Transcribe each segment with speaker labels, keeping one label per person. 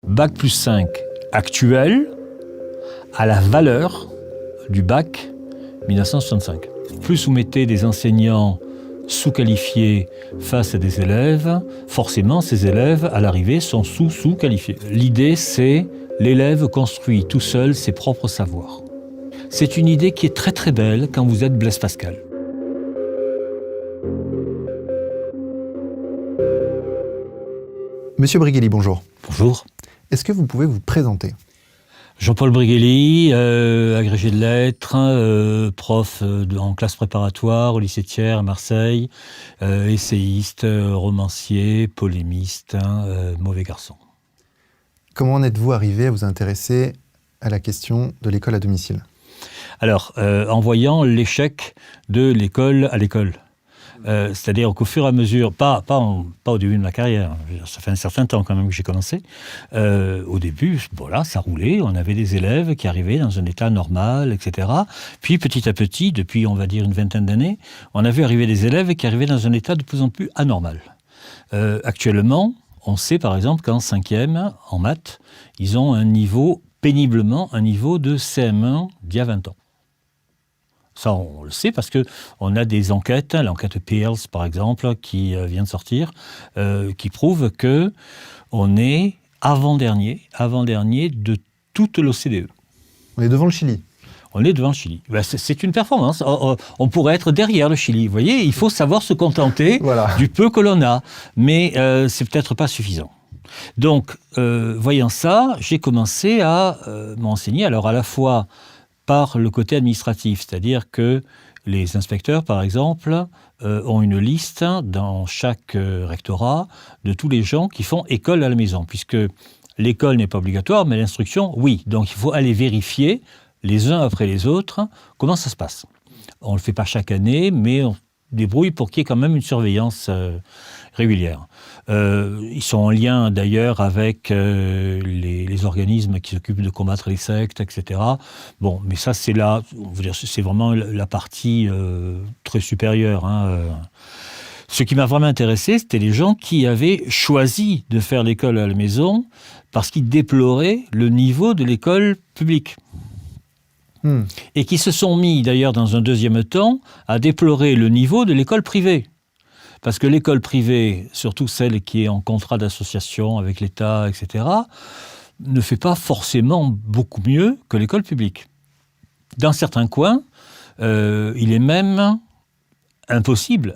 Speaker 1: Bac plus 5 actuel à la valeur du bac 1965. Plus vous mettez des enseignants sous-qualifiés face à des élèves, forcément ces élèves à l'arrivée sont sous-qualifiés. L'idée c'est l'élève construit tout seul ses propres savoirs. C'est une idée qui est très très belle quand vous êtes Blaise Pascal.
Speaker 2: Monsieur Briguely, bonjour.
Speaker 1: Bonjour.
Speaker 2: Est-ce que vous pouvez vous présenter ?
Speaker 1: Jean-Paul Briguely, agrégé de lettres, prof en classe préparatoire au lycée Thiers à Marseille, essayiste, romancier, polémiste, mauvais garçon.
Speaker 2: Comment en êtes-vous arrivé à vous intéresser à la question de l'école à domicile ?
Speaker 1: Alors, en voyant l'échec de l'école à l'école. C'est-à-dire qu'au fur et à mesure, pas au début de ma carrière, ça fait un certain temps quand même que j'ai commencé, au début, voilà, ça roulait, on avait des élèves qui arrivaient dans un état normal, etc. Puis petit à petit, depuis on va dire une vingtaine d'années, on a vu arriver des élèves qui arrivaient dans un état de plus en plus anormal. Actuellement, on sait par exemple qu'en 5e, en maths, ils ont péniblement un niveau de CM1 d'il y a 20 ans. Ça, on le sait parce qu'on a des enquêtes, l'enquête Pearls par exemple, qui vient de sortir, qui prouve qu'on est avant-dernier de toute l'OCDE.
Speaker 2: On est devant le Chili.
Speaker 1: On est devant le Chili. Ben, c'est une performance. On pourrait être derrière le Chili. Vous voyez, il faut savoir se contenter du peu que l'on a. Mais c'est peut-être pas suffisant. Donc, voyant ça, j'ai commencé à m'enseigner. Alors, à la fois par le côté administratif, c'est-à-dire que les inspecteurs, par exemple, ont une liste dans chaque rectorat de tous les gens qui font école à la maison, puisque l'école n'est pas obligatoire, mais l'instruction, oui. Donc il faut aller vérifier, les uns après les autres, comment ça se passe. On ne le fait pas chaque année, mais on débrouille pour qu'il y ait quand même une surveillance régulière. Ils sont en lien d'ailleurs avec les organismes qui s'occupent de combattre les sectes, etc. Bon, mais ça c'est là, on veut dire, c'est vraiment la partie très supérieure. Ce qui m'a vraiment intéressé, c'était les gens qui avaient choisi de faire l'école à la maison parce qu'ils déploraient le niveau de l'école publique. Et qui se sont mis d'ailleurs dans un deuxième temps à déplorer le niveau de l'école privée. Parce que l'école privée, surtout celle qui est en contrat d'association avec l'État, etc., ne fait pas forcément beaucoup mieux que l'école publique. Dans certains coins, il est même impossible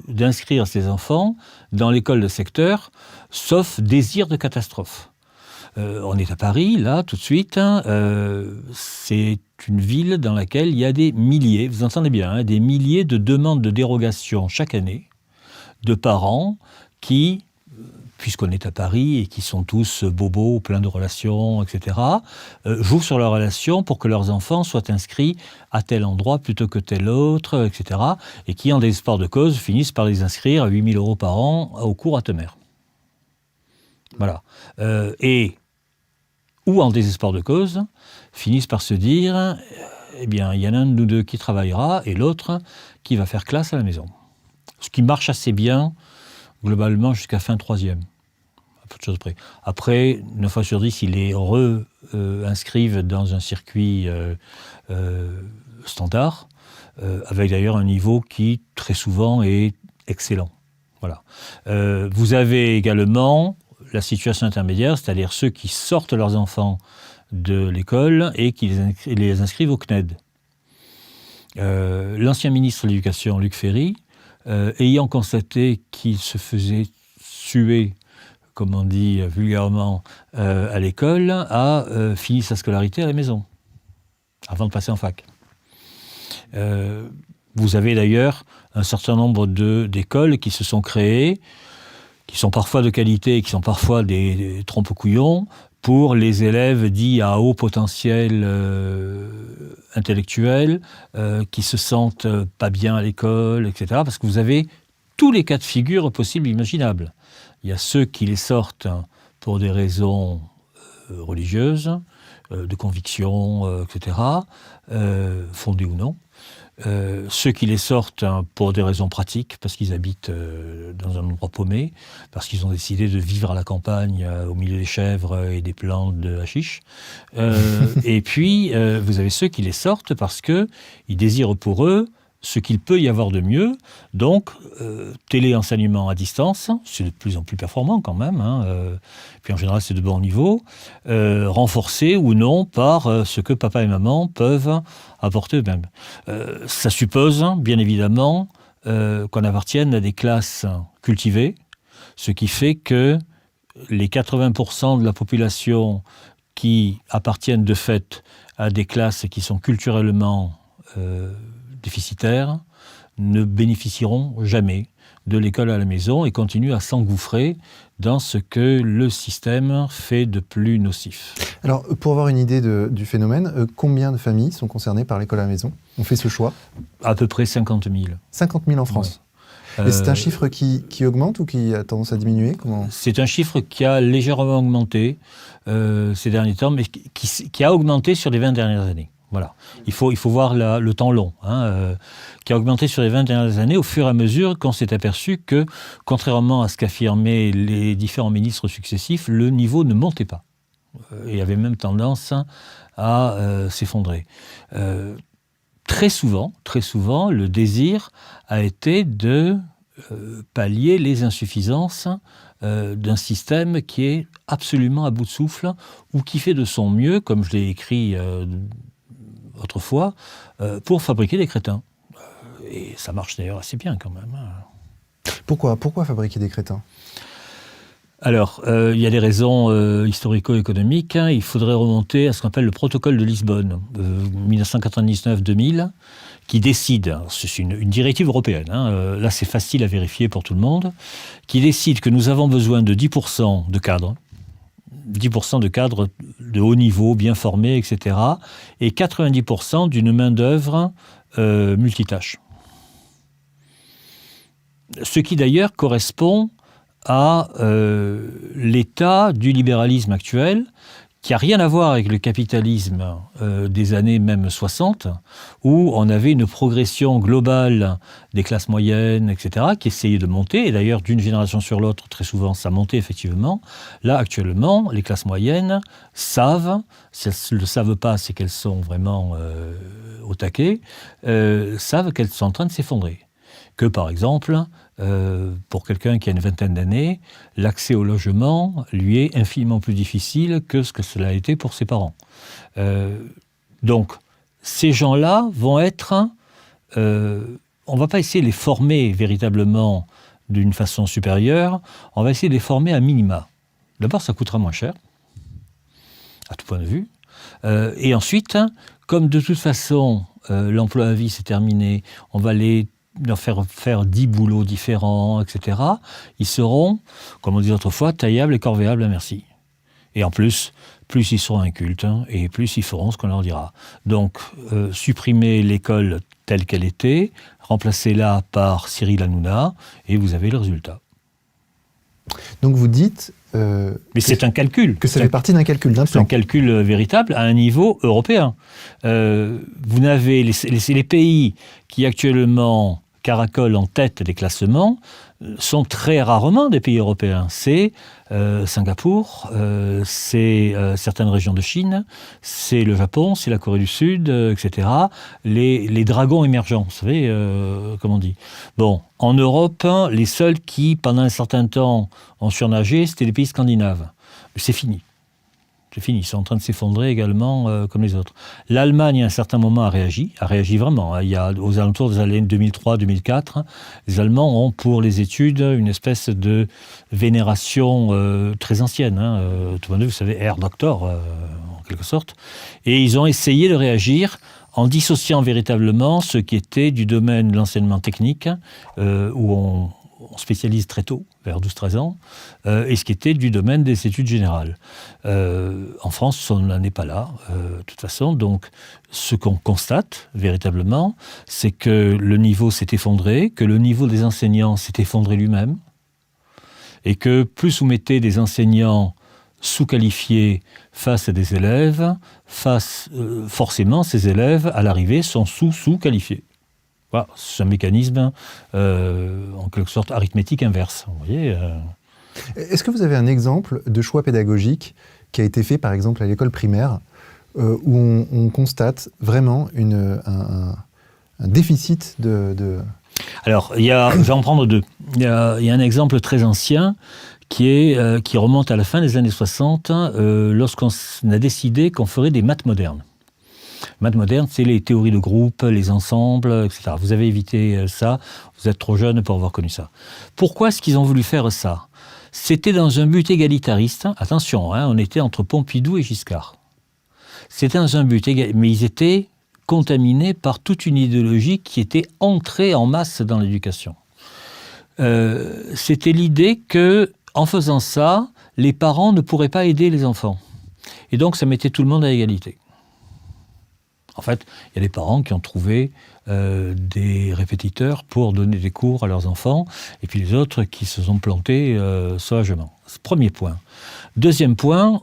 Speaker 1: d'inscrire ses enfants dans l'école de secteur, sauf désir de catastrophe. On est à Paris, là, tout de suite. C'est une ville dans laquelle il y a des milliers, vous entendez bien, des milliers de demandes de dérogation chaque année de parents qui, puisqu'on est à Paris et qui sont tous bobos, pleins de relations, etc., jouent sur leurs relations pour que leurs enfants soient inscrits à tel endroit plutôt que tel autre, etc., et qui, en désespoir de cause, finissent par les inscrire à 8 000 € par an au cours à Temer. Voilà. Ou en désespoir de cause, finissent par se dire eh bien, il y en a un de nous deux qui travaillera et l'autre qui va faire classe à la maison. Ce qui marche assez bien, globalement, jusqu'à fin 3e. À peu de choses près. Après, 9 fois sur 10, ils les inscrivent dans un circuit standard, avec d'ailleurs un niveau qui, très souvent, est excellent. Voilà. Vous avez également la situation intermédiaire, c'est-à-dire ceux qui sortent leurs enfants de l'école et qui les inscrivent au CNED. L'ancien ministre de l'Éducation, Luc Ferry, ayant constaté qu'il se faisait suer, comme on dit vulgairement, à l'école, a fini sa scolarité à la maison, avant de passer en fac. Vous avez d'ailleurs un certain nombre d'écoles qui se sont créées, qui sont parfois de qualité, qui sont parfois des trompe-couillons, pour les élèves dits à haut potentiel intellectuel, qui se sentent pas bien à l'école, etc. Parce que vous avez tous les cas de figure possibles et imaginables. Il y a ceux qui les sortent pour des raisons religieuses, de conviction, etc., fondées ou non. Ceux qui les sortent pour des raisons pratiques, parce qu'ils habitent dans un endroit paumé, parce qu'ils ont décidé de vivre à la campagne, au milieu des chèvres et des plants de hashish. Et puis, vous avez ceux qui les sortent parce qu'ils désirent pour eux ce qu'il peut y avoir de mieux. Donc, téléenseignement à distance, c'est de plus en plus performant quand même, puis en général c'est de bon niveau, renforcé ou non par ce que papa et maman peuvent apporter eux-mêmes. Ça suppose, bien évidemment, qu'on appartienne à des classes cultivées, ce qui fait que les 80% de la population qui appartiennent de fait à des classes qui sont culturellement déficitaires ne bénéficieront jamais de l'école à la maison et continuent à s'engouffrer dans ce que le système fait de plus nocif.
Speaker 2: Alors, pour avoir une idée du phénomène, combien de familles sont concernées par l'école à la maison ? On fait ce choix ?
Speaker 1: À peu près 50 000.
Speaker 2: 50 000 en France ? Ouais. Et c'est un chiffre qui augmente ou qui a tendance à diminuer ?
Speaker 1: C'est un chiffre qui a légèrement augmenté ces derniers temps, mais qui a augmenté sur les 20 dernières années. Voilà. Il faut voir le temps long, qui a augmenté sur les 20 dernières années au fur et à mesure qu'on s'est aperçu que, contrairement à ce qu'affirmaient les différents ministres successifs, le niveau ne montait pas et avait même tendance à s'effondrer. Très souvent, le désir a été de pallier les insuffisances d'un système qui est absolument à bout de souffle ou qui fait de son mieux, comme je l'ai écrit autrefois, pour fabriquer des crétins. Et ça marche d'ailleurs assez bien quand même.
Speaker 2: Pourquoi fabriquer des crétins ?
Speaker 1: Alors, il y a des raisons historico-économiques. Il faudrait remonter à ce qu'on appelle le protocole de Lisbonne, 1999-2000, qui décide, c'est une directive européenne, là c'est facile à vérifier pour tout le monde, qui décide que nous avons besoin de 10% de cadres, 10% de cadres de haut niveau, bien formés, etc., et 90% d'une main-d'œuvre multitâche. Ce qui d'ailleurs correspond à l'état du libéralisme actuel, qui n'a rien à voir avec le capitalisme des années même 60, où on avait une progression globale des classes moyennes, etc., qui essayait de monter, et d'ailleurs d'une génération sur l'autre, très souvent, ça montait effectivement. Là, actuellement, les classes moyennes savent, si elles ne le savent pas, c'est qu'elles sont vraiment au taquet, savent qu'elles sont en train de s'effondrer. Que par exemple, pour quelqu'un qui a une vingtaine d'années, l'accès au logement lui est infiniment plus difficile que ce que cela a été pour ses parents. Donc, ces gens-là vont être... on ne va pas essayer de les former véritablement d'une façon supérieure, on va essayer de les former à minima. D'abord, ça coûtera moins cher, à tout point de vue. Et ensuite, comme de toute façon, l'emploi à vie c'est terminé, on va leur faire 10 boulots différents, etc. Ils seront, comme on dit autrefois, taillables et corvéables à merci. Et en plus ils seront incultes, et plus ils feront ce qu'on leur dira. Donc, supprimer l'école telle qu'elle était, remplacez-la par Cyril Hanouna, et vous avez le résultat.
Speaker 2: Donc vous dites...
Speaker 1: mais c'est un calcul.
Speaker 2: Que ça fait partie d'un calcul, d'un plan.
Speaker 1: C'est un calcul véritable à un niveau européen. Vous n'avez les pays qui actuellement caracolent en tête des classements sont très rarement des pays européens. C'est Singapour, c'est certaines régions de Chine, c'est le Japon, c'est la Corée du Sud, etc. Les dragons émergents, vous savez, comme on dit. Bon, en Europe, les seuls qui, pendant un certain temps, ont surnagé, c'était les pays scandinaves. C'est fini. C'est fini, ils sont en train de s'effondrer également comme les autres. L'Allemagne, à un certain moment, a réagi vraiment. Il y a, aux alentours des années 2003-2004, les Allemands ont pour les études une espèce de vénération très ancienne. Tout le monde, vous savez, Herr Doktor, en quelque sorte. Et ils ont essayé de réagir en dissociant véritablement ce qui était du domaine de l'enseignement technique, où on spécialise très tôt, vers 12-13 ans, et ce qui était du domaine des études générales. En France, on n'en est pas là, de toute façon. Donc, ce qu'on constate, véritablement, c'est que le niveau s'est effondré, que le niveau des enseignants s'est effondré lui-même, et que plus vous mettez des enseignants sous-qualifié face à des élèves, forcément, ces élèves, à l'arrivée, sont sous-qualifiés. Voilà, c'est un mécanisme, en quelque sorte, arithmétique inverse. Vous voyez,
Speaker 2: Est-ce que vous avez un exemple de choix pédagogique qui a été fait, par exemple, à l'école primaire, où on constate vraiment un déficit de...
Speaker 1: Alors, je vais en prendre deux. Il y a un exemple très ancien qui remonte à la fin des années 60, lorsqu'on a décidé qu'on ferait des maths modernes. Maths modernes, c'est les théories de groupe, les ensembles, etc. Vous avez évité ça, vous êtes trop jeune pour avoir connu ça. Pourquoi est-ce qu'ils ont voulu faire ça ? C'était dans un but égalitariste. Attention, on était entre Pompidou et Giscard. C'était dans un but égalitaire, mais ils étaient contaminés par toute une idéologie qui était entrée en masse dans l'éducation. C'était l'idée que, en faisant ça, les parents ne pourraient pas aider les enfants. Et donc, ça mettait tout le monde à égalité. En fait, il y a des parents qui ont trouvé des répétiteurs pour donner des cours à leurs enfants, et puis les autres qui se sont plantés sauvagement. C'est le premier point. Deuxième point,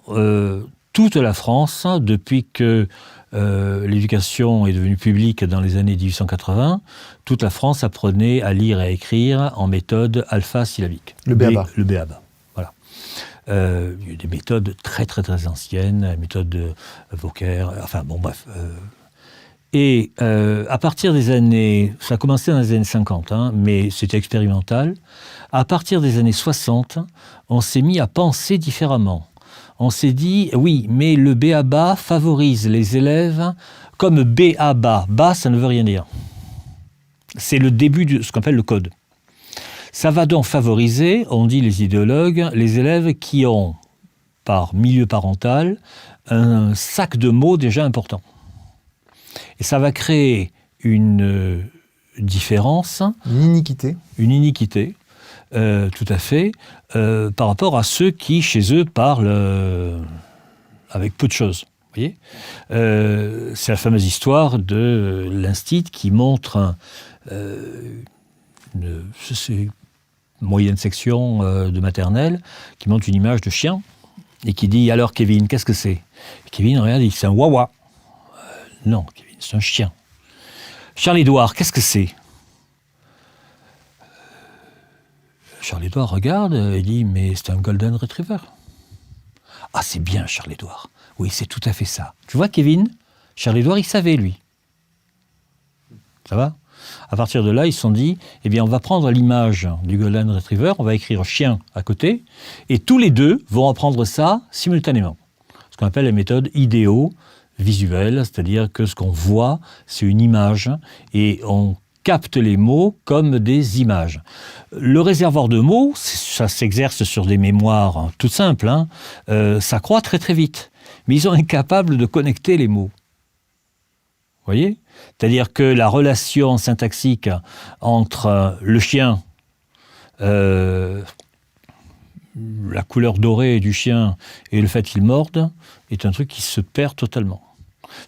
Speaker 1: toute la France, depuis que l'éducation est devenue publique dans les années 1880, toute la France apprenait à lire et à écrire en méthode alpha-syllabique.
Speaker 2: Le B.A.B.A.
Speaker 1: Le B.A.B.A. Voilà. Il y a des méthodes très très très anciennes, la méthode de Vauquer, enfin bon bref. Et à partir des années, ça a commencé dans les années 50, mais c'était expérimental. À partir des années 60, on s'est mis à penser différemment. On s'est dit, oui, mais le B.A.B.A. favorise les élèves comme B.A.B.A. Ba, ça ne veut rien dire. C'est le début de ce qu'on appelle le code. Ça va donc favoriser, on dit les idéologues, les élèves qui ont, par milieu parental, un sac de mots déjà important. Et ça va créer une différence.
Speaker 2: Une iniquité.
Speaker 1: Une iniquité, tout à fait, par rapport à ceux qui, chez eux, parlent avec peu de choses. Vous voyez, c'est la fameuse histoire de l'Institut qui montre une moyenne section de maternelle, qui montre une image de chien, et qui dit « Alors, Kevin, qu'est-ce que c'est ?» Kevin regarde et dit « C'est un wawa. » Non, Kevin, c'est un chien. Charles-Édouard, qu'est-ce que c'est ? Charles-Édouard regarde et dit, mais c'est un Golden Retriever. Ah, c'est bien, Charles-Édouard. Oui, c'est tout à fait ça. Tu vois, Kevin, Charles-Édouard, il savait, lui. Ça va ? À partir de là, ils se sont dit, eh bien, on va prendre l'image du Golden Retriever, on va écrire chien à côté, et tous les deux vont apprendre ça simultanément. Ce qu'on appelle la méthode idéo-visuelle, c'est-à-dire que ce qu'on voit, c'est une image, et on capte les mots comme des images. Le réservoir de mots, ça s'exerce sur des mémoires toutes simples, ça croît très très vite, mais ils sont incapables de connecter les mots. Vous voyez ? C'est-à-dire que la relation syntaxique entre le chien, la couleur dorée du chien et le fait qu'il morde est un truc qui se perd totalement.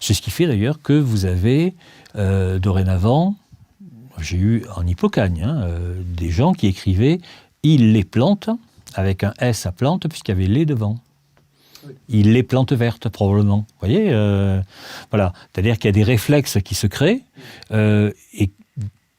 Speaker 1: C'est ce qui fait d'ailleurs que vous avez dorénavant, j'ai eu en Hippocagne, des gens qui écrivaient « il les plante » avec un S à plante puisqu'il y avait les devant. Il les plantes vertes, probablement. Vous voyez, voilà. C'est-à-dire qu'il y a des réflexes qui se créent et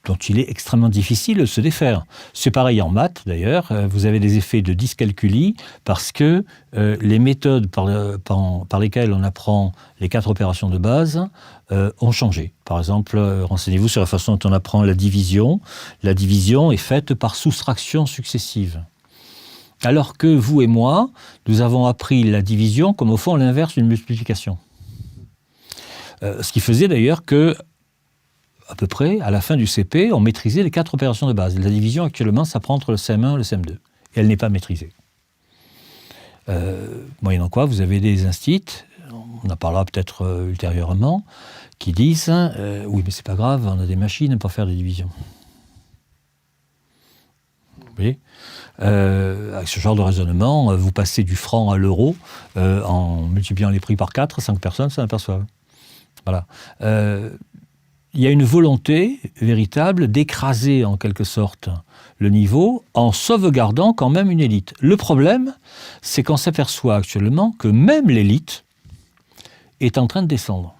Speaker 1: dont il est extrêmement difficile de se défaire. C'est pareil en maths, d'ailleurs. Vous avez des effets de dyscalculie parce que les méthodes par lesquelles on apprend les 4 opérations de base ont changé. Par exemple, renseignez-vous sur la façon dont on apprend la division. La division est faite par soustraction successive. Alors que vous et moi, nous avons appris la division comme au fond l'inverse d'une multiplication. Ce qui faisait d'ailleurs que, à peu près, à la fin du CP, on maîtrisait les 4 opérations de base. La division, actuellement, ça prend entre le CM1 et le CM2. Et elle n'est pas maîtrisée. Moyennant quoi, vous avez des instituts, on en parlera peut-être ultérieurement, qui disent « Oui, mais c'est pas grave, on a des machines pour faire des divisions. » Vous voyez ? Avec ce genre de raisonnement, vous passez du franc à l'euro en multipliant les prix par 4, 5 personnes s'en aperçoivent. Voilà. Il il y a une volonté véritable d'écraser en quelque sorte le niveau en sauvegardant quand même une élite. Le problème, c'est qu'on s'aperçoit actuellement que même l'élite est en train de descendre.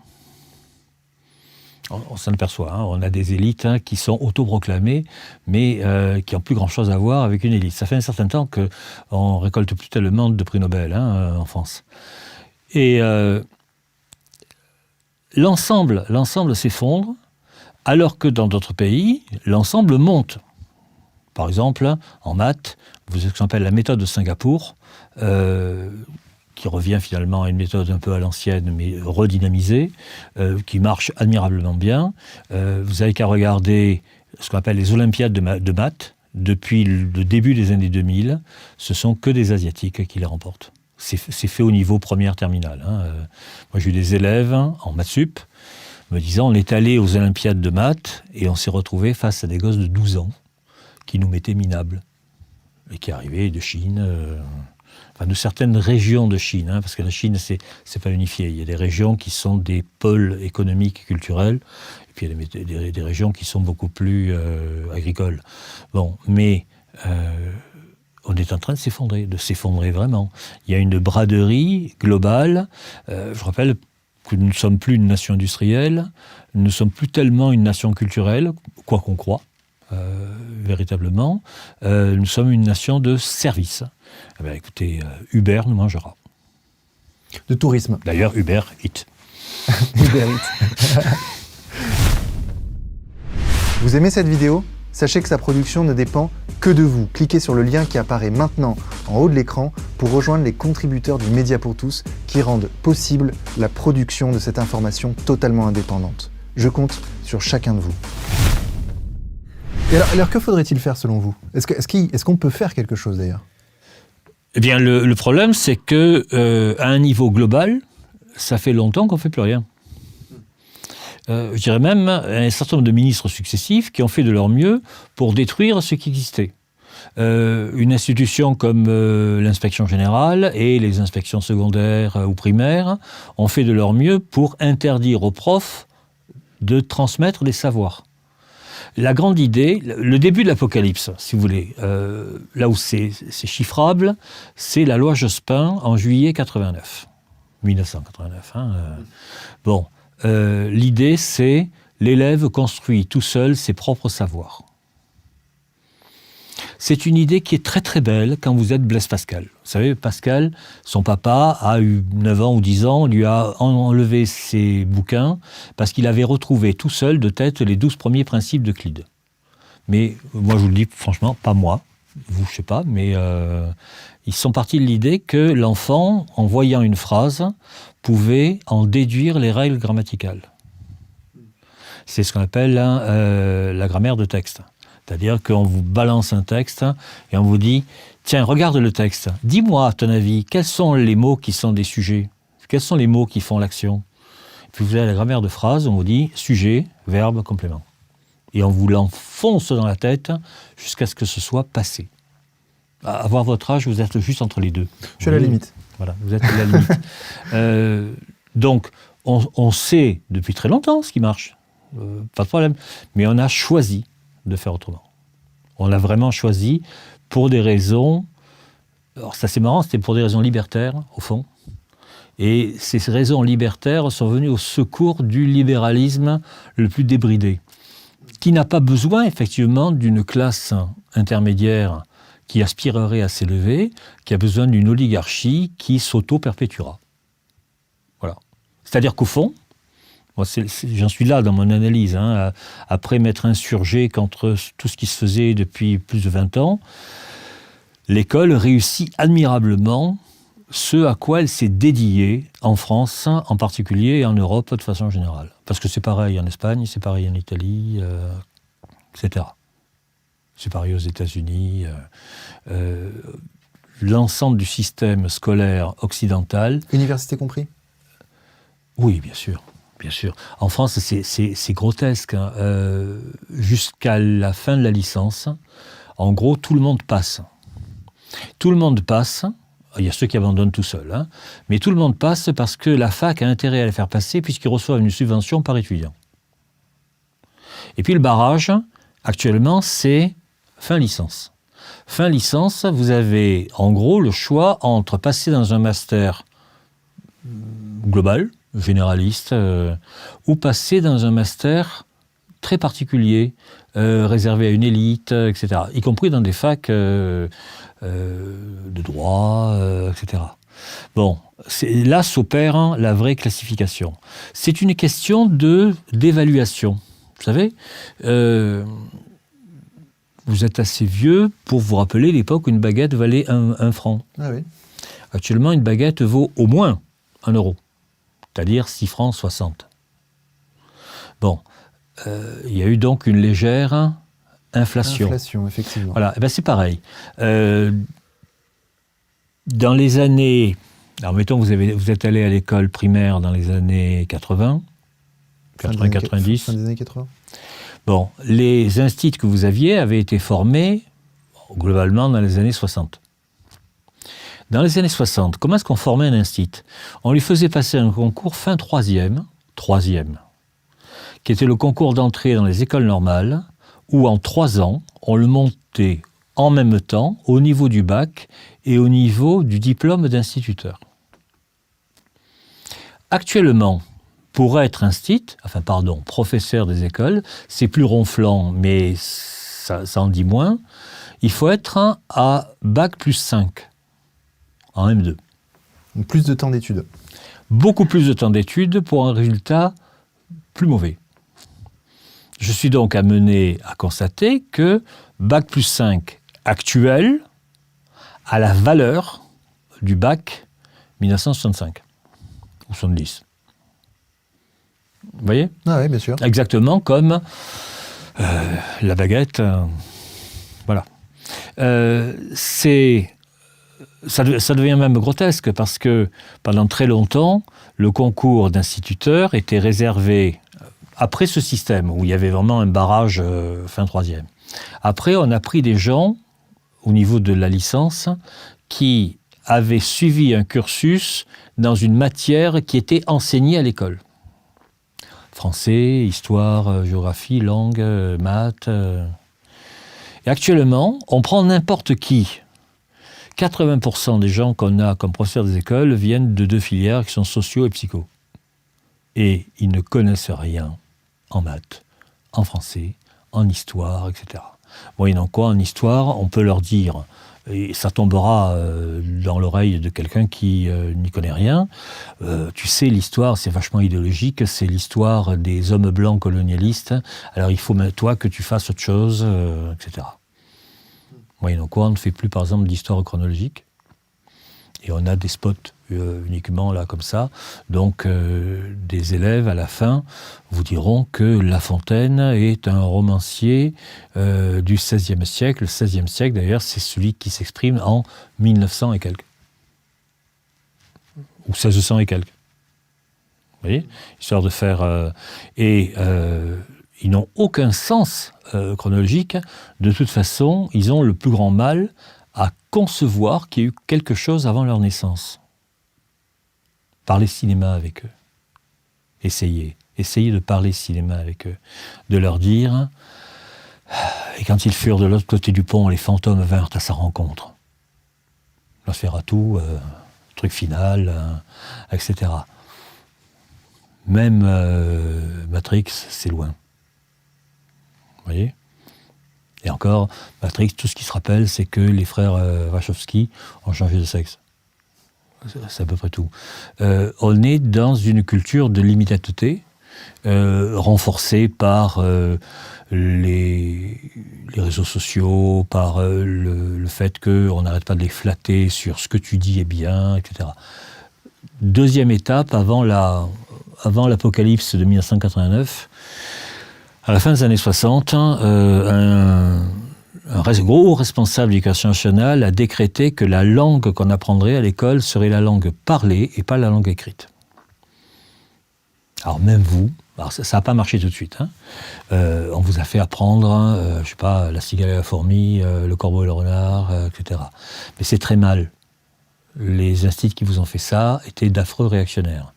Speaker 1: On s'en aperçoit, hein. On a des élites qui sont autoproclamées, mais qui n'ont plus grand-chose à voir avec une élite. Ça fait un certain temps qu'on ne récolte plus tellement de prix Nobel en France. Et l'ensemble s'effondre, alors que dans d'autres pays, l'ensemble monte. Par exemple, en maths, vous avez ce qu'on appelle la méthode de Singapour, qui revient finalement à une méthode un peu à l'ancienne, mais redynamisée, qui marche admirablement bien. Vous n'avez qu'à regarder ce qu'on appelle les Olympiades de maths. Depuis le début des années 2000, ce sont que des Asiatiques qui les remportent. C'est fait au niveau première terminale. Moi, j'ai eu des élèves en maths sup me disant on est allé aux Olympiades de maths et on s'est retrouvé face à des gosses de 12 ans qui nous mettaient minables et qui arrivaient de Chine, de certaines régions de Chine, parce que la Chine, c'est pas unifié. Il y a des régions qui sont des pôles économiques et culturels, et puis il y a des régions qui sont beaucoup plus agricoles. Bon, mais on est en train de s'effondrer vraiment. Il y a une braderie globale. Je rappelle que nous ne sommes plus une nation industrielle, nous ne sommes plus tellement une nation culturelle, quoi qu'on croit. Véritablement, nous sommes une nation de service. Eh bien, écoutez, Uber nous mangera.
Speaker 2: De tourisme.
Speaker 1: D'ailleurs, Uber Eats.
Speaker 2: Uber Eats. Vous aimez cette vidéo ? Sachez que sa production ne dépend que de vous. Cliquez sur le lien qui apparaît maintenant en haut de l'écran pour rejoindre les contributeurs du Média pour tous qui rendent possible la production de cette information totalement indépendante. Je compte sur chacun de vous. Et alors que faudrait-il faire selon vous ? Est-ce qu'on peut faire quelque chose d'ailleurs ?
Speaker 1: Eh bien, le problème, c'est que à un niveau global, ça fait longtemps qu'on ne fait plus rien. Je dirais même un certain nombre de ministres successifs qui ont fait de leur mieux pour détruire ce qui existait. Une institution comme l'inspection générale et les inspections secondaires ou primaires ont fait de leur mieux pour interdire aux profs de transmettre des savoirs. La grande idée, le début de l'apocalypse, si vous voulez, là où c'est chiffrable, c'est la loi Jospin en juillet 1989. L'idée, c'est l'élève construit tout seul ses propres savoirs. C'est une idée qui est très très belle quand vous êtes Blaise Pascal. Vous savez, Pascal, son papa a eu 9 ans ou 10 ans, lui a enlevé ses bouquins parce qu'il avait retrouvé tout seul de tête les 12 premiers principes d'Euclide. Mais moi je vous le dis franchement, pas moi, vous je sais pas, mais ils sont partis de l'idée que l'enfant, en voyant une phrase, pouvait en déduire les règles grammaticales. C'est ce qu'on appelle la grammaire de texte. C'est-à-dire qu'on vous balance un texte et on vous dit « Tiens, regarde le texte. Dis-moi, à ton avis, quels sont les mots qui sont des sujets ? Quels sont les mots qui font l'action ?» Puis vous avez la grammaire de phrase, on vous dit « sujet, verbe, complément ». Et on vous l'enfonce dans la tête jusqu'à ce que ce soit passé. À voir votre âge, vous êtes juste entre les deux.
Speaker 2: Je suis à la limite.
Speaker 1: Voilà, vous êtes à la limite. Donc, on sait depuis très longtemps ce qui marche. Pas de problème. Mais on a choisi de faire autrement. On l'a vraiment choisi pour des raisons... Alors ça c'est marrant, c'était pour des raisons libertaires, au fond. Et ces raisons libertaires sont venues au secours du libéralisme le plus débridé, qui n'a pas besoin, effectivement, d'une classe intermédiaire qui aspirerait à s'élever, qui a besoin d'une oligarchie qui s'auto-perpétuera. Voilà. C'est-à-dire qu'au fond, moi, j'en suis là dans mon analyse, après m'être insurgé contre tout ce qui se faisait depuis plus de 20 ans, l'école réussit admirablement ce à quoi elle s'est dédiée en France en particulier et en Europe de façon générale. Parce que c'est pareil en Espagne, c'est pareil en Italie, etc. C'est pareil aux États-Unis. L'ensemble du système scolaire occidental...
Speaker 2: Université compris ?
Speaker 1: Oui, bien sûr. Bien sûr. En France, c'est grotesque. Jusqu'à la fin de la licence, en gros, tout le monde passe. Tout le monde passe. Il y a ceux qui abandonnent tout seuls. Mais tout le monde passe parce que la fac a intérêt à les faire passer puisqu'ils reçoivent une subvention par étudiant. Et puis le barrage, actuellement, c'est fin licence. Fin licence, vous avez en gros le choix entre passer dans un master global, généraliste, ou passer dans un master très particulier, réservé à une élite, etc. Y compris dans des facs de droit, etc. Bon, là s'opère la vraie classification. C'est une question d'évaluation. Vous savez, vous êtes assez vieux pour vous rappeler l'époque où une baguette valait 1 franc.
Speaker 2: Ah oui.
Speaker 1: Actuellement, une baguette vaut au moins 1 euro, c'est-à-dire 6 francs 60. Bon, il y a eu donc une légère inflation.
Speaker 2: Inflation, effectivement.
Speaker 1: Voilà, et ben c'est pareil. Dans les années... Alors, mettons, vous êtes allé à l'école primaire dans les années 80, 90.
Speaker 2: Fin des années 80.
Speaker 1: Bon, les instituts que vous aviez avaient été formés globalement dans les années 60. Dans les années 60, comment est-ce qu'on formait un institut? On lui faisait passer un concours fin troisième, qui était le concours d'entrée dans les écoles normales, où en 3 ans, on le montait en même temps au niveau du bac et au niveau du diplôme d'instituteur. Actuellement, pour être professeur des écoles, c'est plus ronflant, mais ça en dit moins. Il faut être à bac plus 5 en M2.
Speaker 2: Donc plus de temps d'études.
Speaker 1: Beaucoup plus de temps d'études pour un résultat plus mauvais. Je suis donc amené à constater que bac plus 5 actuel a la valeur du bac 1965 ou 70. Vous voyez ?
Speaker 2: Ah oui, bien sûr.
Speaker 1: Exactement comme la baguette. Voilà. Ça devient même grotesque parce que pendant très longtemps, le concours d'instituteur était réservé, après ce système où il y avait vraiment un barrage fin troisième. Après, on a pris des gens, au niveau de la licence, qui avaient suivi un cursus dans une matière qui était enseignée à l'école. Français, histoire, géographie, langue, maths. Et actuellement, on prend n'importe qui. 80% des gens qu'on a comme professeurs des écoles viennent de 2 filières qui sont socio et psycho. Et ils ne connaissent rien en maths, en français, en histoire, etc. Moyennant quoi, en histoire, on peut leur dire, et ça tombera dans l'oreille de quelqu'un qui n'y connaît rien, tu sais, l'histoire, c'est vachement idéologique, c'est l'histoire des hommes blancs colonialistes, alors il faut, toi, que tu fasses autre chose, etc. Moyennant quoi, on ne fait plus, par exemple, d'histoire chronologique, et on a des spots uniquement là comme ça. Donc des élèves à la fin vous diront que La Fontaine est un romancier du XVIe siècle. Le XVIe siècle d'ailleurs c'est celui qui s'exprime en 1900 et quelques. Ou 1600 et quelques. Vous voyez ? Histoire de faire... ils n'ont aucun sens chronologique. De toute façon, ils ont le plus grand mal à concevoir qu'il y a eu quelque chose avant leur naissance. Parlez cinéma avec eux. Essayez de parler cinéma avec eux. De leur dire, et quand ils furent de l'autre côté du pont, les fantômes vinrent à sa rencontre. Nosferatu, truc final, etc. Même Matrix, c'est loin. Vous voyez ? Et encore, Matrix, tout ce qui se rappelle, c'est que les frères Wachowski ont changé de sexe. C'est à peu près tout. On est dans une culture de l'immédiateté, renforcée par les réseaux sociaux, par le fait qu'on n'arrête pas de les flatter sur ce que tu dis est bien, etc. Deuxième étape, avant l'apocalypse de 1989, à la fin des années 60, un gros responsable de l'éducation nationale a décrété que la langue qu'on apprendrait à l'école serait la langue parlée et pas la langue écrite. Alors même vous, ça n'a pas marché tout de suite, on vous a fait apprendre, je sais pas, la cigale et la fourmi, le corbeau et le renard, etc. Mais c'est très mal. Les instituts qui vous ont fait ça étaient d'affreux réactionnaires.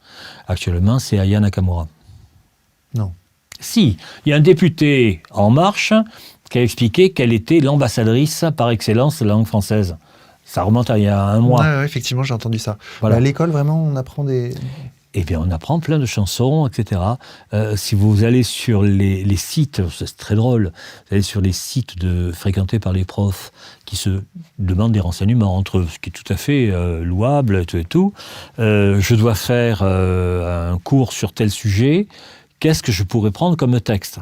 Speaker 1: Actuellement, c'est Aya Nakamura.
Speaker 2: Non.
Speaker 1: Si, il y a un député En Marche qui a expliqué qu'elle était l'ambassadrice par excellence de la langue française. Ça remonte à il y a un mois.
Speaker 2: Ouais, effectivement, j'ai entendu ça.
Speaker 1: Voilà.
Speaker 2: À l'école, vraiment, on apprend des...
Speaker 1: Eh bien, on apprend plein de chansons, etc. Si vous allez sur les sites, c'est très drôle, vous allez sur les sites fréquentés par les profs qui se demandent des renseignements entre eux, ce qui est tout à fait louable et tout. Je dois faire un cours sur tel sujet, qu'est-ce que je pourrais prendre comme texte ?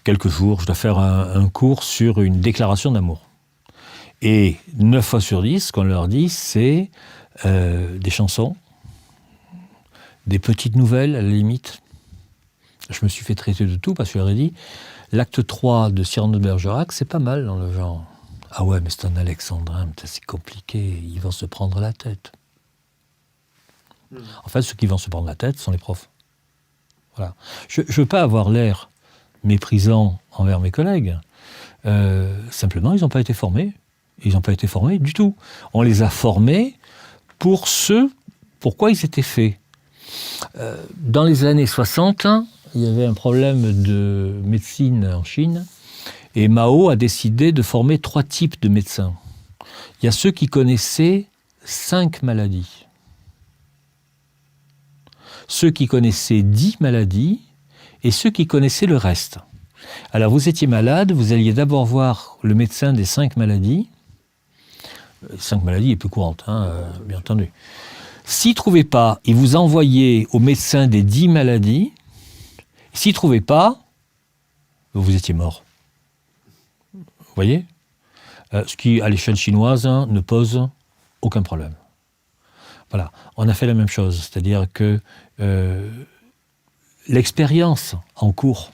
Speaker 1: Quelques jours, je dois faire un cours sur une déclaration d'amour. Et 9 fois sur 10, ce qu'on leur dit, c'est des chansons, des petites nouvelles, à la limite. Je me suis fait traiter de tout parce que je leur ai dit l'acte 3 de Cyrano de Bergerac, c'est pas mal dans le genre. Ah ouais, mais c'est un alexandrin, c'est compliqué, ils vont se prendre la tête. En fait, ceux qui vont se prendre la tête sont les profs. Voilà. Je ne veux pas avoir l'air méprisant envers mes collègues. Simplement, ils n'ont pas été formés. Ils n'ont pas été formés du tout. On les a formés pour ce pourquoi ils étaient faits. Dans les années 60, il y avait un problème de médecine en Chine et Mao a décidé de former 3 types de médecins. Il y a ceux qui connaissaient 5 maladies. Ceux qui connaissaient 10 maladies et ceux qui connaissaient le reste. Alors vous étiez malade, vous alliez d'abord voir le médecin des 5 maladies. 5 maladies les plus courantes, bien entendu. S'il ne trouvait pas, il vous envoyait au médecin des 10 maladies. S'il ne trouvait pas, vous étiez mort. Vous voyez ? Ce qui, à l'échelle chinoise, ne pose aucun problème. Voilà, on a fait la même chose, c'est-à-dire que l'expérience en cours,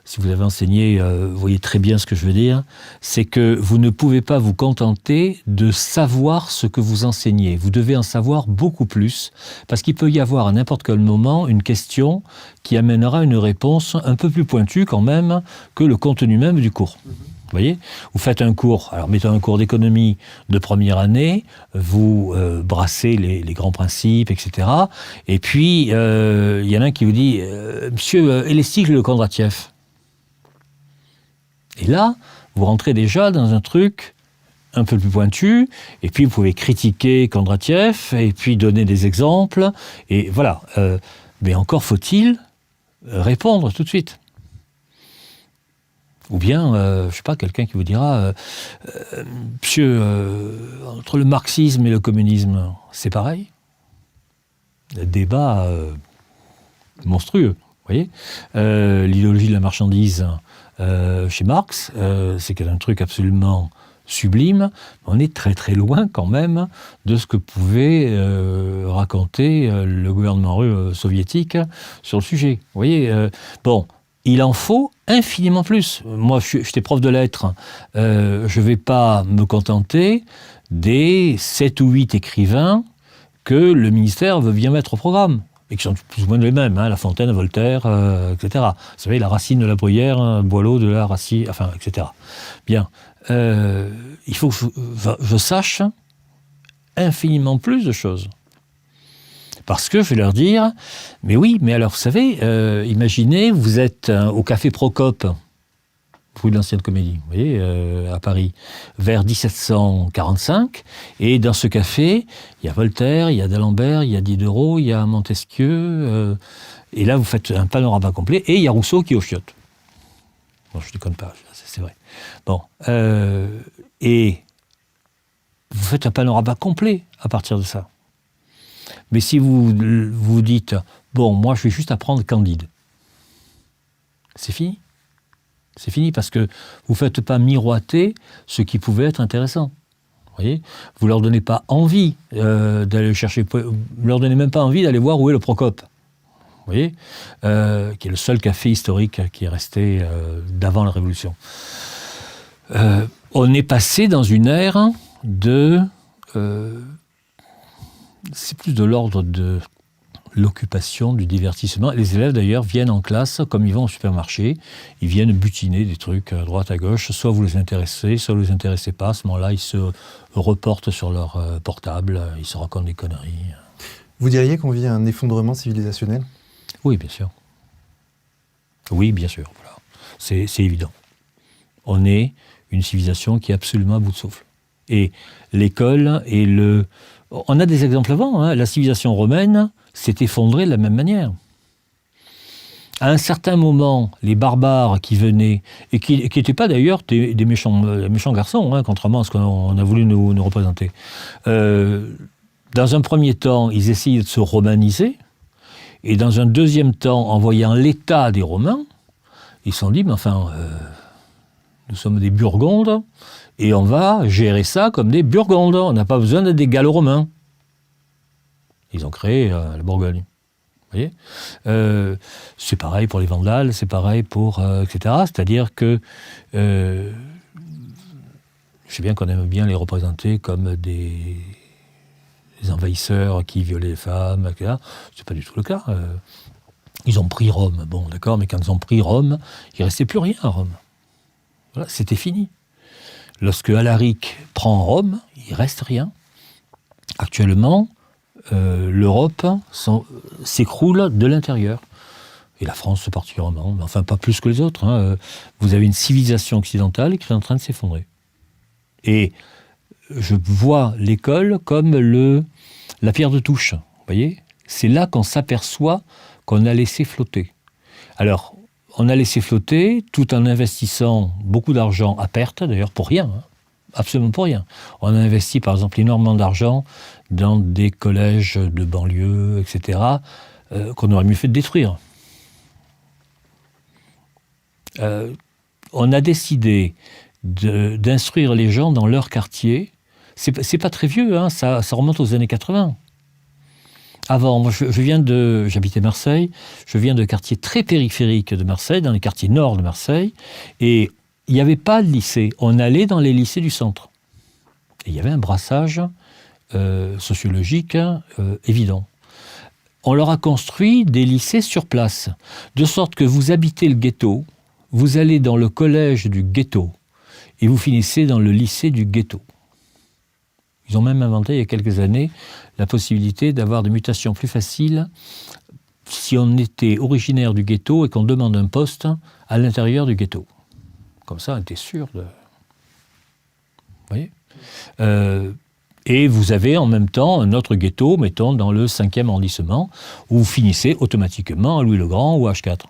Speaker 1: si vous avez enseigné, vous voyez très bien ce que je veux dire, c'est que vous ne pouvez pas vous contenter de savoir ce que vous enseignez. Vous devez en savoir beaucoup plus, parce qu'il peut y avoir à n'importe quel moment une question qui amènera une réponse un peu plus pointue quand même que le contenu même du cours. Vous voyez ? Vous faites un cours, alors mettons un cours d'économie de première année, vous brassez les grands principes, etc. Et puis, il y en a un qui vous dit « Monsieur, et les cycles de Kondratiev ?» Et là, vous rentrez déjà dans un truc un peu plus pointu, et puis vous pouvez critiquer Kondratiev, et puis donner des exemples, et voilà. Mais encore faut-il répondre tout de suite. Ou bien, je ne sais pas, quelqu'un qui vous dira « Monsieur, entre le marxisme et le communisme, c'est pareil ?» Débat monstrueux, vous voyez. L'idéologie de la marchandise... chez Marx, c'est un truc absolument sublime. On est très très loin quand même de ce que pouvait raconter le gouvernement soviétique sur le sujet. Vous voyez, bon, il en faut infiniment plus. Moi, j'étais prof de lettres. Je ne vais pas me contenter des 7 ou 8 écrivains que le ministère veut bien mettre au programme. Et qui sont plus ou moins les mêmes, La Fontaine, Voltaire, etc. Vous savez, la Racine de la Bruyère, Boileau de la Racine, enfin, etc. Bien. Il faut que je sache infiniment plus de choses. Parce que je vais leur dire, mais oui, mais alors, vous savez, imaginez, vous êtes au Café Procope, rue de l'Ancienne Comédie, vous voyez, à Paris, vers 1745. Et dans ce café, il y a Voltaire, il y a d'Alembert, il y a Diderot, il y a Montesquieu. Et là, vous faites un panorama complet. Et il y a Rousseau qui est au chiottes. Bon, je ne déconne pas, c'est vrai. Bon. Et vous faites un panorama complet à partir de ça. Mais si vous vous dites, bon, moi, je vais juste apprendre Candide. C'est fini. C'est fini parce que vous ne faites pas miroiter ce qui pouvait être intéressant. Vous voyez ? Vous ne leur donnez pas envie d'aller chercher... Vous ne leur donnez même pas envie d'aller voir où est le Procope. Vous voyez ? Qui est le seul café historique qui est resté d'avant la Révolution. On est passé dans une ère de... c'est plus de l'ordre de... l'occupation, du divertissement. Les élèves, d'ailleurs, viennent en classe, comme ils vont au supermarché, ils viennent butiner des trucs à droite, à gauche, soit vous les intéressez, soit vous les intéressez pas. À ce moment-là, ils se reportent sur leur portable, ils se racontent des conneries.
Speaker 2: Vous diriez qu'on vit un effondrement civilisationnel ?
Speaker 1: Oui, bien sûr. Oui, bien sûr. Voilà. C'est évident. On est une civilisation qui est absolument à bout de souffle. Et l'école et le... On a des exemples avant. Hein. La civilisation romaine s'est effondrée de la même manière. À un certain moment, les barbares qui venaient, et qui n'étaient pas d'ailleurs des méchants garçons, hein, contrairement à ce qu'on a voulu nous représenter, dans un premier temps, ils essayaient de se romaniser, et dans un deuxième temps, en voyant l'état des Romains, ils se sont dit, mais enfin, nous sommes des Burgondes, et on va gérer ça comme des Burgondes, on n'a pas besoin d'être des Gallo-Romains. Ils ont créé la Bourgogne. Vous voyez, c'est pareil pour les Vandales, c'est pareil pour... etc. C'est-à-dire que... je sais bien qu'on aime bien les représenter comme des envahisseurs qui violaient les femmes, etc. C'est pas du tout le cas. Ils ont pris Rome, bon d'accord, mais quand ils ont pris Rome, il ne restait plus rien à Rome. Voilà, c'était fini. Lorsque Alaric prend Rome, il ne reste rien. Actuellement... l'Europe s'écroule de l'intérieur. Et la France particulièrement, mais enfin pas plus que les autres. Hein. Vous avez une civilisation occidentale qui est en train de s'effondrer. Et je vois l'école comme la pierre de touche. Vous voyez ? C'est là qu'on s'aperçoit qu'on a laissé flotter. Alors, on a laissé flotter tout en investissant beaucoup d'argent à perte, d'ailleurs pour rien. Hein. Absolument pour rien. On a investi par exemple énormément d'argent dans des collèges de banlieue, etc., qu'on aurait mieux fait de détruire. On a décidé d'instruire les gens dans leur quartier. C'est pas très vieux, hein, ça remonte aux années 80. Avant, moi j'habitais Marseille, je viens de quartiers très périphériques de Marseille, dans les quartiers nord de Marseille, et il n'y avait pas de lycée. On allait dans les lycées du centre. Et il y avait un brassage sociologique évident. On leur a construit des lycées sur place, de sorte que vous habitez le ghetto, vous allez dans le collège du ghetto, et vous finissez dans le lycée du ghetto. Ils ont même inventé, il y a quelques années, la possibilité d'avoir des mutations plus faciles si on était originaire du ghetto et qu'on demande un poste à l'intérieur du ghetto. Comme ça, on était sûr de... Vous voyez ? Et vous avez en même temps un autre ghetto, mettons dans le 5e arrondissement, où vous finissez automatiquement à Louis-le-Grand ou à H4.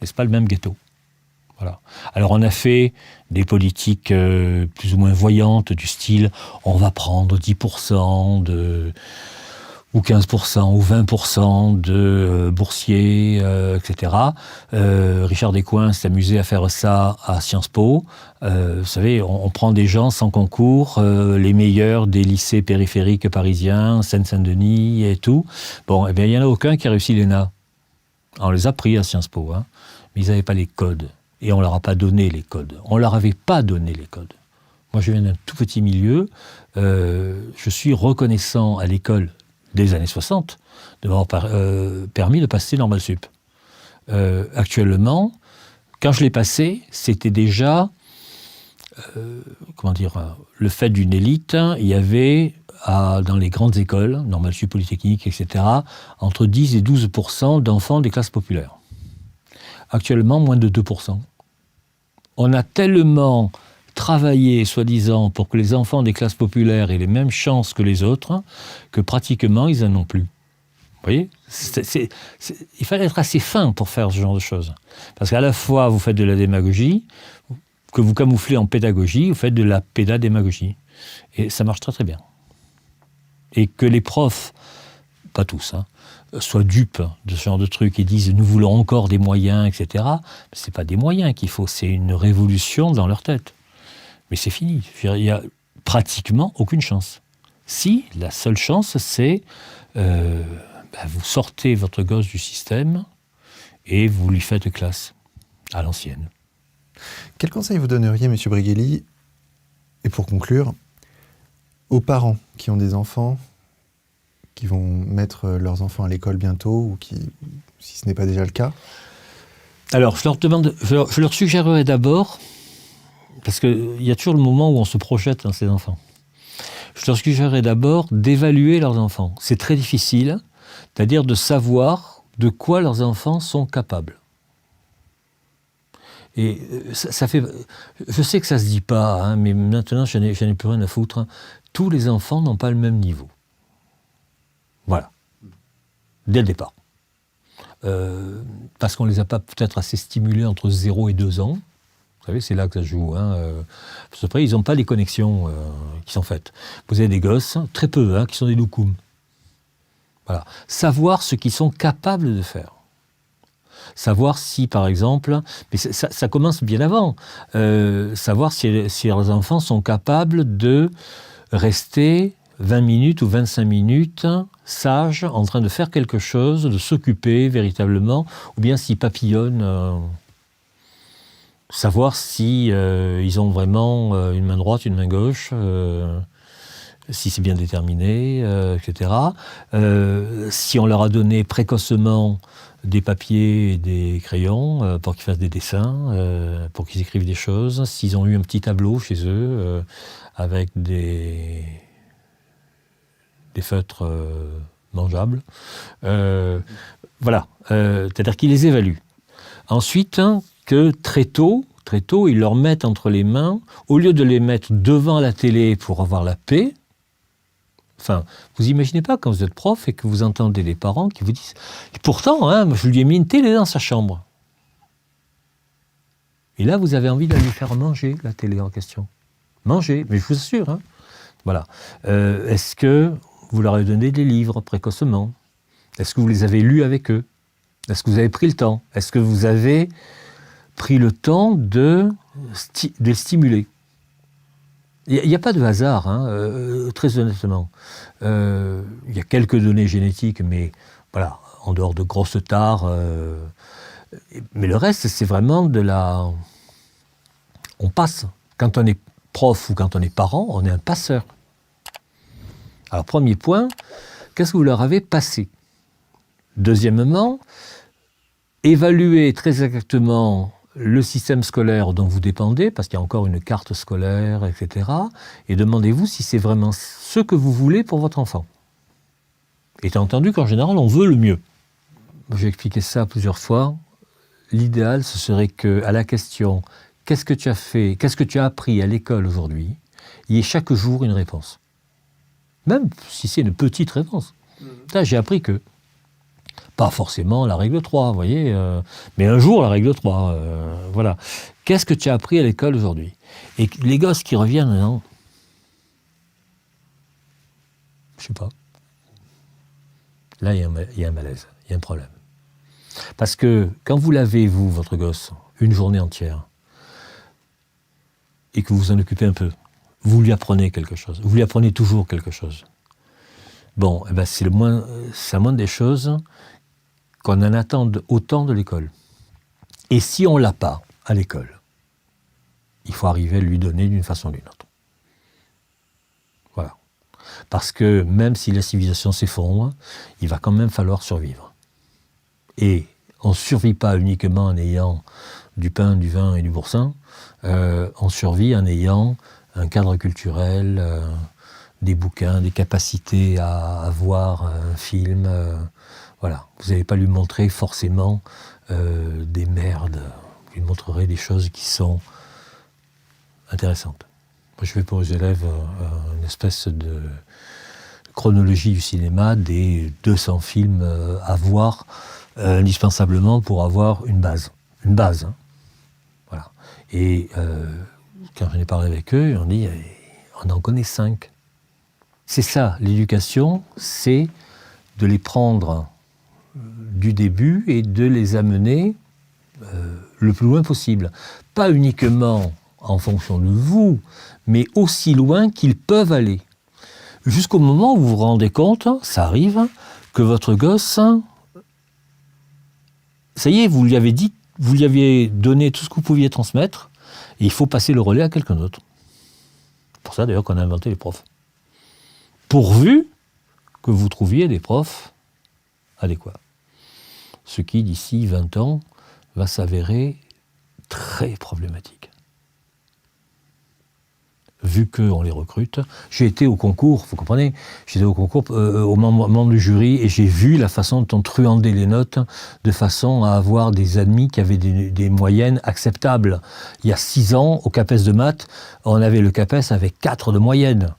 Speaker 1: Mais ce n'est pas le même ghetto. Voilà. Alors on a fait des politiques plus ou moins voyantes du style on va prendre 10% ou 15% ou 20% de boursiers, etc. Richard Descoings s'est amusé à faire ça à Sciences Po. Vous savez, on prend des gens sans concours, les meilleurs des lycées périphériques parisiens, Seine-Saint-Denis et tout. Bon, eh bien, il n'y en a aucun qui a réussi l'ENA. On les a pris à Sciences Po, hein, mais ils n'avaient pas les codes. Et on ne leur a pas donné les codes. On ne leur avait pas donné les codes. Moi, je viens d'un tout petit milieu. Je suis reconnaissant à l'école des années 60, de m'avoir permis de passer Normal Sup. Actuellement, quand je l'ai passé, c'était déjà, le fait d'une élite. Il y avait, dans les grandes écoles, Normal Sup, Polytechnique, etc., entre 10 et 12% d'enfants des classes populaires. Actuellement, moins de 2%. On a tellement travailler, soi-disant, pour que les enfants des classes populaires aient les mêmes chances que les autres, que pratiquement, ils n'en ont plus. Vous voyez ? Il fallait être assez fin pour faire ce genre de choses. Parce qu'à la fois, vous faites de la démagogie, que vous camouflez en pédagogie, vous faites de la pédadémagogie. Et ça marche très très bien. Et que les profs, pas tous, hein, soient dupes de ce genre de trucs et disent « nous voulons encore des moyens », etc. Ce n'est pas des moyens qu'il faut, c'est une révolution dans leur tête. Mais c'est fini. Il n'y a pratiquement aucune chance. Si, la seule chance, c'est vous sortez votre gosse du système et vous lui faites classe, à l'ancienne.
Speaker 2: Quel conseil vous donneriez, M. Briguelli, et pour conclure, aux parents qui ont des enfants, qui vont mettre leurs enfants à l'école bientôt, ou qui, si ce n'est pas déjà le cas?
Speaker 1: Alors, je leur suggérerais d'abord, parce qu'il y a toujours le moment où on se projette dans ses enfants. Je leur suggérerais d'abord d'évaluer leurs enfants. C'est très difficile, c'est-à-dire de savoir, de quoi leurs enfants sont capables. Et ça fait... Je sais que ça ne se dit pas, hein, mais maintenant, je n'ai plus rien à foutre. Tous les enfants n'ont pas le même niveau. Voilà. Dès le départ. Parce qu'on ne les a pas peut-être assez stimulés entre 0 et 2 ans. Vous savez, c'est là que ça joue. Parce qu'après, ils n'ont pas les connexions qui sont faites. Vous avez des gosses, très peu, qui sont des loukoums. Voilà. Savoir ce qu'ils sont capables de faire. Savoir si, par exemple, mais ça commence bien avant, savoir si leurs enfants sont capables de rester 20 minutes ou 25 minutes sages, en train de faire quelque chose, de s'occuper véritablement, ou bien s'ils papillonnent, savoir si ils ont vraiment une main droite, une main gauche, si c'est bien déterminé, etc. Si on leur a donné précocement des papiers et des crayons pour qu'ils fassent des dessins, pour qu'ils écrivent des choses, s'ils ont eu un petit tableau chez eux avec des feutres mangeables. Voilà, c'est-à-dire qu'ils les évaluent. Ensuite, que très tôt, ils leur mettent entre les mains, au lieu de les mettre devant la télé pour avoir la paix. Enfin, vous imaginez pas quand vous êtes prof et que vous entendez les parents qui vous disent « Pourtant, je lui ai mis une télé dans sa chambre. » Et là, vous avez envie de lui faire manger la télé en question. Manger, mais je vous assure. Voilà. Est-ce que vous leur avez donné des livres précocement? Est-ce que vous les avez lus avec eux? Est-ce que vous avez pris le temps? Est-ce que vous avez pris le temps de les stimuler? Il n'y a pas de hasard, très honnêtement. Il y a quelques données génétiques, mais voilà, en dehors de grosses tares. Mais le reste, c'est vraiment de la... On passe. Quand on est prof ou quand on est parent, on est un passeur. Alors, premier point, qu'est-ce que vous leur avez passé? Deuxièmement, évaluer très exactement le système scolaire dont vous dépendez, parce qu'il y a encore une carte scolaire, etc. Et demandez-vous si c'est vraiment ce que vous voulez pour votre enfant. Étant entendu qu'en général, on veut le mieux. J'ai expliqué ça plusieurs fois. L'idéal, ce serait qu'à la question « Qu'est-ce que tu as fait, qu'est-ce que tu as appris à l'école aujourd'hui ?» il y ait chaque jour une réponse. Même si c'est une petite réponse. Ça, j'ai appris que... Pas forcément la règle 3, vous voyez, mais un jour la règle 3, voilà. Qu'est-ce que tu as appris à l'école aujourd'hui? Et les gosses qui reviennent, non? Je sais pas. Là, il y a un malaise, il y a un problème. Parce que quand vous l'avez, vous, votre gosse, une journée entière, et que vous vous en occupez un peu, vous lui apprenez quelque chose, vous lui apprenez toujours quelque chose. Bon, eh ben c'est la moindre des choses qu'on en attende autant de l'école. Et si on ne l'a pas à l'école, il faut arriver à lui donner d'une façon ou d'une autre. Voilà. Parce que même si la civilisation s'effondre, il va quand même falloir survivre. Et on ne survit pas uniquement en ayant du pain, du vin et du boursin, on survit en ayant un cadre culturel, des bouquins, des capacités à voir un film. Voilà, vous n'allez pas lui montrer forcément des merdes, vous lui montrerez des choses qui sont intéressantes. Moi, je fais pour les élèves une espèce de chronologie du cinéma des 200 films à voir indispensablement pour avoir une base. Une base, voilà. Et quand j'en ai parlé avec eux, on dit, on en connaît 5. C'est ça, l'éducation, c'est de les prendre du début et de les amener le plus loin possible. Pas uniquement en fonction de vous, mais aussi loin qu'ils peuvent aller. Jusqu'au moment où vous vous rendez compte, ça arrive, que votre gosse, ça y est, vous lui avez dit, vous lui aviez donné tout ce que vous pouviez transmettre, et il faut passer le relais à quelqu'un d'autre. C'est pour ça d'ailleurs qu'on a inventé les profs. Pourvu que vous trouviez des profs adéquats. Ce qui, d'ici 20 ans, va s'avérer très problématique. vu qu'on les recrute. J'ai été au concours, vous comprenez, j'étais au concours au membre du jury et j'ai vu la façon dont on truandait les notes de façon à avoir des admis qui avaient des moyennes acceptables. Il y a 6 ans, au CAPES de maths, on avait le CAPES avec 4 de moyenne.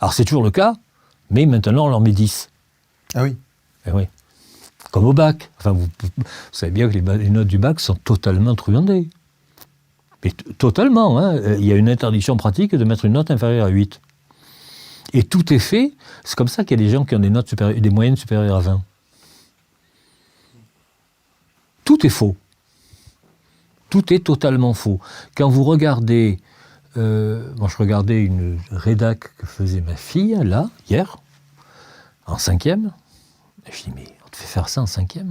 Speaker 1: Alors c'est toujours le cas, mais maintenant on leur met 10.
Speaker 2: Ah oui.
Speaker 1: Eh oui. Comme au bac. Enfin, vous savez bien que les notes du bac sont totalement truandées. Mais totalement. Hein. Il y a une interdiction pratique de mettre une note inférieure à 8. Et tout est fait. C'est comme ça qu'il y a des gens qui ont des moyennes supérieures à 20. Tout est faux. Tout est totalement faux. Quand vous regardez... moi, je regardais une rédac que faisait ma fille, là, hier, en 5e. Et je dis, mais on te fait faire ça en 5e?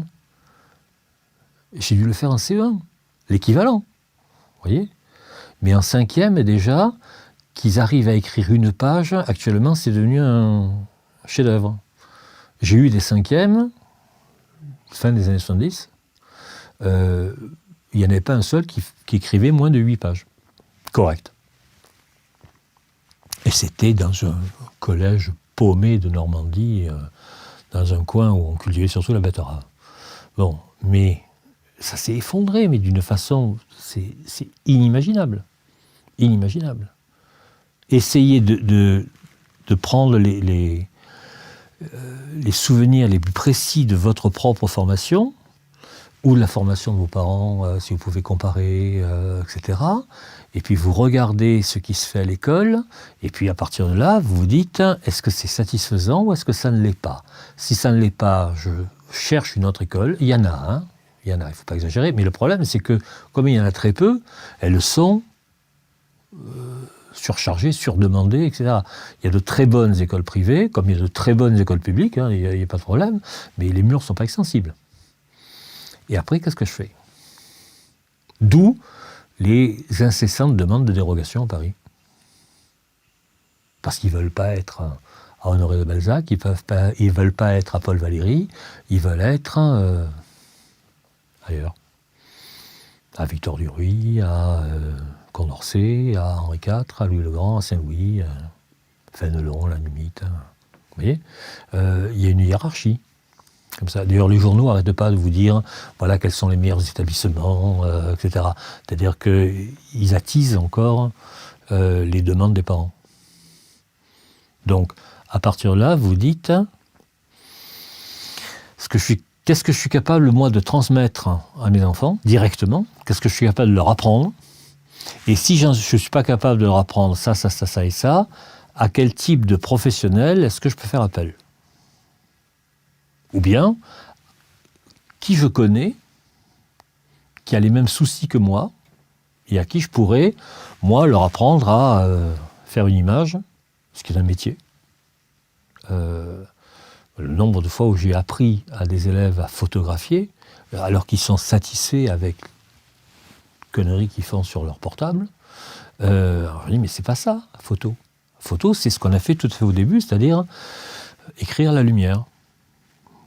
Speaker 1: J'ai dû le faire en CE1, l'équivalent. Vous voyez? Mais en 5e, déjà, qu'ils arrivent à écrire une page, actuellement, c'est devenu un chef-d'œuvre. J'ai eu des 5e, fin des années 70, il n'y en avait pas un seul qui écrivait moins de 8 pages. Correct. Et c'était dans un collège paumé de Normandie, dans un coin où on cultivait surtout la betterave. Bon, mais ça s'est effondré, mais d'une façon, c'est inimaginable. Inimaginable. Essayez de prendre les souvenirs les plus précis de votre propre formation, ou de la formation de vos parents, si vous pouvez comparer, etc. Et puis vous regardez ce qui se fait à l'école, et puis à partir de là, vous vous dites, est-ce que c'est satisfaisant ou est-ce que ça ne l'est pas? Si ça ne l'est pas, je cherche une autre école. Il y en a, hein. Il y en a, il ne faut pas exagérer. Mais le problème, c'est que, comme il y en a très peu, elles sont surchargées, surdemandées, etc. Il y a de très bonnes écoles privées, comme il y a de très bonnes écoles publiques, hein, il n'y a pas de problème, mais les murs ne sont pas extensibles. Et après, qu'est-ce que je fais? D'où les incessantes demandes de dérogation à Paris. Parce qu'ils ne veulent pas être à Honoré de Balzac, ils ne veulent pas être à Paul Valéry, ils veulent être ailleurs. À Victor Duruy, à Condorcet, à Henri IV, à Louis le Grand, à Saint-Louis, Fénelon, la limite. Vous voyez, il y a une hiérarchie. Comme ça. D'ailleurs, les journaux n'arrêtent pas de vous dire voilà quels sont les meilleurs établissements, etc. C'est-à-dire qu'ils attisent encore les demandes des parents. Donc, à partir de là, vous dites qu'est-ce que je suis capable, moi, de transmettre à mes enfants directement? Qu'est-ce que je suis capable de leur apprendre? Et si je ne suis pas capable de leur apprendre ça et ça, à quel type de professionnel est-ce que je peux faire appel? Ou bien, qui je connais, qui a les mêmes soucis que moi, et à qui je pourrais, moi, leur apprendre à faire une image, ce qui est un métier. Le nombre de fois où j'ai appris à des élèves à photographier, alors qu'ils sont satisfaits avec les conneries qu'ils font sur leur portable, alors je dis, mais c'est pas ça, photo. Photo, c'est ce qu'on a fait tout à fait au début, c'est-à-dire écrire la lumière.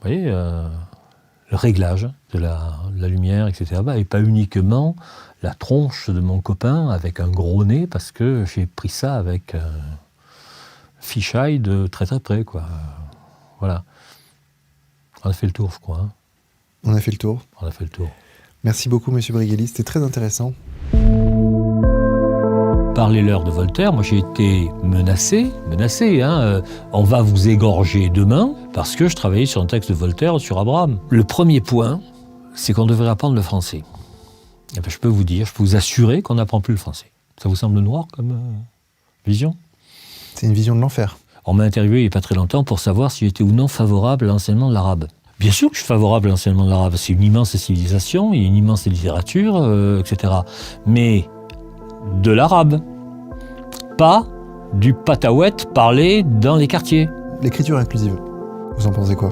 Speaker 1: Vous voyez, le réglage de la lumière, etc. Et pas uniquement la tronche de mon copain avec un gros nez, parce que j'ai pris ça avec un fisheye de très très près, quoi. Voilà. On a fait le tour, je crois. Hein.
Speaker 2: On a fait le tour.
Speaker 1: On a fait le tour.
Speaker 2: Merci beaucoup, monsieur Brigelli. C'était très intéressant.
Speaker 1: Parlez-leur de Voltaire. Moi, j'ai été menacé, hein. On va vous égorger demain, parce que je travaillais sur un texte de Voltaire sur Abraham. Le premier point, c'est qu'on devrait apprendre le français. Et bien, je peux vous assurer qu'on n'apprend plus le français. Ça vous semble noir comme vision?
Speaker 2: C'est une vision de l'enfer.
Speaker 1: On m'a interviewé il n'y a pas très longtemps pour savoir si j'étais ou non favorable à l'enseignement de l'arabe. Bien sûr que je suis favorable à l'enseignement de l'arabe. C'est une immense civilisation, il y a une immense littérature, etc. Mais de l'arabe, pas du pataouet parlé dans les quartiers.
Speaker 2: L'écriture inclusive, vous en pensez quoi?